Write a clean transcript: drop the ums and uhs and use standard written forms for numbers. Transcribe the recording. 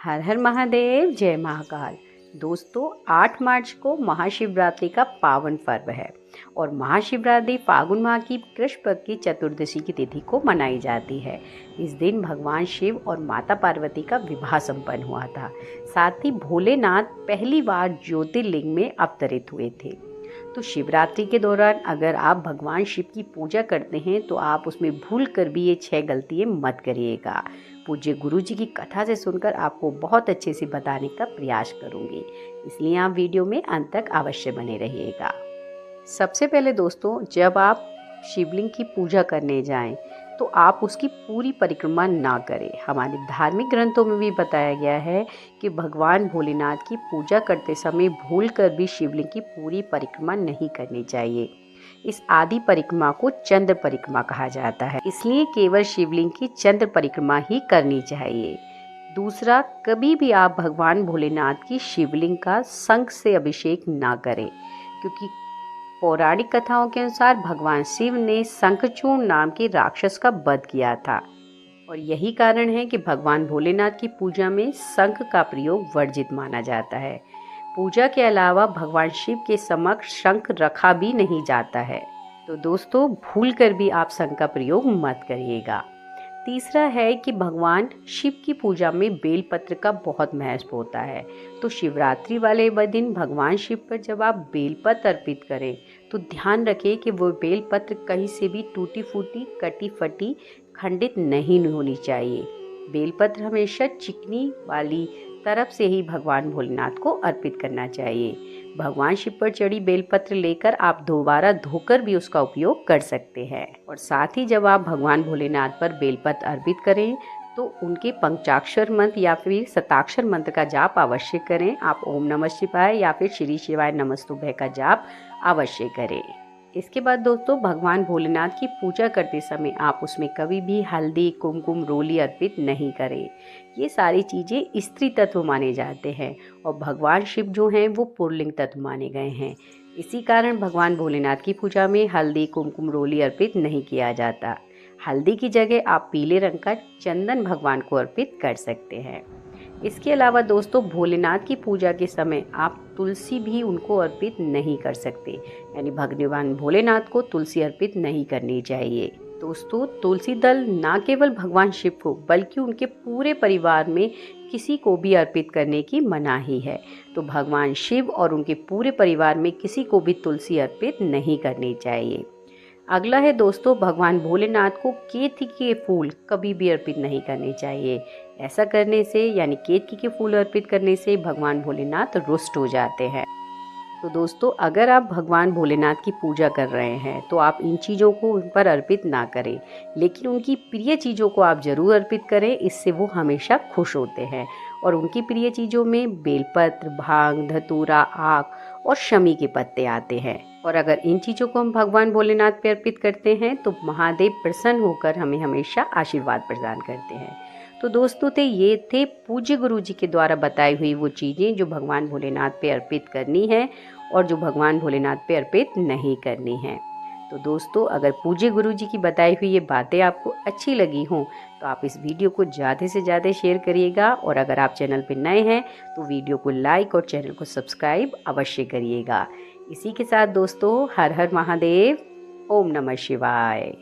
हर हर महादेव, जय महाकाल। दोस्तों, 8 मार्च को महाशिवरात्रि का पावन पर्व है और महाशिवरात्रि फागुन माह की कृष्ण पक्ष की चतुर्दशी की तिथि को मनाई जाती है। इस दिन भगवान शिव और माता पार्वती का विवाह संपन्न हुआ था। साथ ही भोलेनाथ पहली बार ज्योतिर्लिंग में अवतरित हुए थे। तो शिवरात्रि के दौरान अगर आप भगवान शिव की पूजा करते हैं तो आप उसमें भूल कर भी ये 6 गलतियाँ मत करिएगा। पूज्य गुरु जी की कथा से सुनकर आपको बहुत अच्छे से बताने का प्रयास करूंगी, इसलिए आप वीडियो में अंत तक अवश्य बने रहिएगा। सबसे पहले दोस्तों, जब आप शिवलिंग की पूजा करने जाएं तो आप उसकी पूरी परिक्रमा ना करें। हमारे धार्मिक ग्रंथों में भी बताया गया है कि भगवान भोलेनाथ की पूजा करते समय भूलकर भी शिवलिंग की पूरी परिक्रमा नहीं करनी चाहिए। इस आदि परिक्रमा को चंद्र परिक्रमा कहा जाता है, इसलिए केवल शिवलिंग की चंद्र परिक्रमा ही करनी चाहिए। दूसरा, कभी भी आप भगवान भोलेनाथ की शिवलिंग का शंख से अभिषेक ना करें, क्योंकि पौराणिक कथाओं के अनुसार भगवान शिव ने शंखचूर्ण नाम के राक्षस का वध किया था और यही कारण है कि भगवान भोलेनाथ की पूजा में शंख का प्रयोग वर्जित माना जाता है। पूजा के अलावा भगवान शिव के समक्ष शंख रखा भी नहीं जाता है, तो दोस्तों भूल कर भी आप शंख का प्रयोग मत करिएगा। तीसरा है कि भगवान शिव की पूजा में बेलपत्र का बहुत महत्व होता है। तो शिवरात्रि वाले दिन भगवान शिव पर जब आप बेलपत्र अर्पित करें तो ध्यान रखें कि वो बेलपत्र कहीं से भी टूटी फूटी, कटी फटी, खंडित नहीं होनी चाहिए। बेलपत्र हमेशा चिकनी वाली तरफ से ही भगवान भोलेनाथ को अर्पित करना चाहिए। भगवान शिव पर चढ़ी बेलपत्र लेकर आप दोबारा धोकर भी उसका उपयोग कर सकते हैं। और साथ ही जब आप भगवान भोलेनाथ पर बेलपत्र अर्पित करें तो उनके पंचाक्षर मंत्र या फिर शताक्षर मंत्र का जाप अवश्य करें। आप ओम नमः शिवाय या फिर श्री शिवाय नमस्तुभ्य का जाप अवश्य करें। इसके बाद दोस्तों, भगवान भोलेनाथ की पूजा करते समय आप उसमें कभी भी हल्दी, कुमकुम, रोली अर्पित नहीं करें। ये सारी चीज़ें स्त्री तत्व माने जाते हैं और भगवान शिव जो हैं वो पुल्लिंग तत्व माने गए हैं। इसी कारण भगवान भोलेनाथ की पूजा में हल्दी, कुमकुम, रोली अर्पित नहीं किया जाता। हल्दी की जगह आप पीले रंग का चंदन भगवान को अर्पित कर सकते हैं। इसके अलावा दोस्तों, भोलेनाथ की पूजा के समय आप तुलसी भी उनको अर्पित नहीं कर सकते, यानी भगवान भोलेनाथ को तुलसी अर्पित नहीं करनी चाहिए। दोस्तों, तुलसी दल ना केवल भगवान शिव को बल्कि उनके पूरे परिवार में किसी को भी अर्पित करने की मनाही है। तो भगवान शिव और उनके पूरे परिवार में किसी को भी तुलसी अर्पित नहीं करनी चाहिए। अगला है दोस्तों, भगवान भोलेनाथ को केतकी के फूल कभी भी अर्पित नहीं करने चाहिए। ऐसा करने से, यानी केतकी के फूल अर्पित करने से भगवान भोलेनाथ रुष्ट हो जाते हैं। तो दोस्तों, अगर आप भगवान भोलेनाथ की पूजा कर रहे हैं तो आप इन चीज़ों को उन पर अर्पित ना करें, लेकिन उनकी प्रिय चीज़ों को आप ज़रूर अर्पित करें। इससे वो हमेशा खुश होते हैं। और उनकी प्रिय चीज़ों में बेलपत्र, भांग, धतूरा, आक और शमी के पत्ते आते हैं। और अगर इन चीज़ों को हम भगवान भोलेनाथ पे अर्पित करते हैं तो महादेव प्रसन्न होकर हमें हमेशा आशीर्वाद प्रदान करते हैं। तो दोस्तों, ये थे पूज्य गुरु जी के द्वारा बताई हुई वो चीज़ें जो भगवान भोलेनाथ पे अर्पित करनी है और जो भगवान भोलेनाथ पे अर्पित नहीं करनी है। तो दोस्तों, अगर पूज्य गुरु जी की बताई हुई ये बातें आपको अच्छी लगी हों तो आप इस वीडियो को ज़्यादा से ज़्यादा शेयर करिएगा। और अगर आप चैनल पर नए हैं तो वीडियो को लाइक और चैनल को सब्सक्राइब अवश्य करिएगा। इसी के साथ दोस्तों, हर हर महादेव, ओम नमः शिवाय।